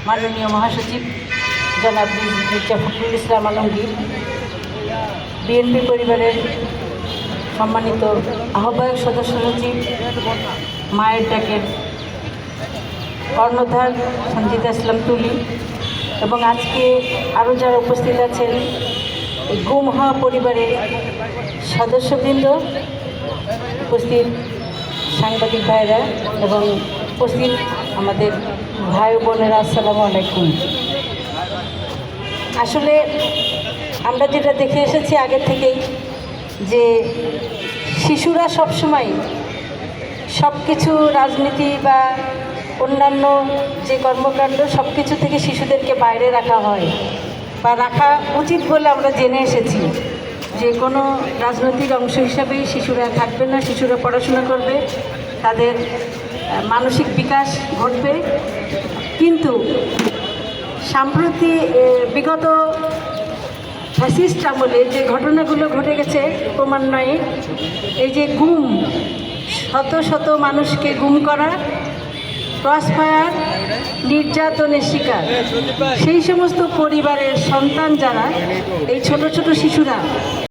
মাননীয় মহাসচিব জনাব মির্জা ফখরুল ইসলাম আলমগীর, বিএনপি পরিবারের সম্মানিত আহ্বায়ক সদস্য সচিব, মায়ের ডাকের কর্ণধার সঞ্জিতা ইসলাম তুলি এবং আজকে আরও যারা উপস্থিত আছেন এই গুম হওয়া পরিবারের সদস্যবৃন্দ, উপস্থিত সাংবাদিক ভাইরা এবং উপস্থিত আমাদের ভাই বোনেরা, আসসালামু আলাইকুম। আসলে আমরা যেটা দেখে এসেছি আগে থেকেই যে শিশুরা সবসময় সব কিছু রাজনীতি বা অন্যান্য যে কর্মকাণ্ড সব কিছু থেকে শিশুদেরকে বাইরে রাখা হয় বা রাখা উচিত বলে আমরা জেনে এসেছি। যে কোনো রাজনৈতিক অংশ হিসাবেই শিশুরা থাকবে না, শিশুরা পড়াশোনা করবে, তাদের মানসিক বিকাশ ঘটবে। কিন্তু সাম্প্রতি বিগত ফ্যাসিস্ট আমলে যে ঘটনাগুলো ঘটে গেছে ক্রমান্বয়ে, এই যে গুম, শত শত মানুষকে গুম করা, ক্রসফায়ার, নির্যাতনের শিকার, সেই সমস্ত পরিবারের সন্তান যারা, এই ছোট ছোট শিশুরা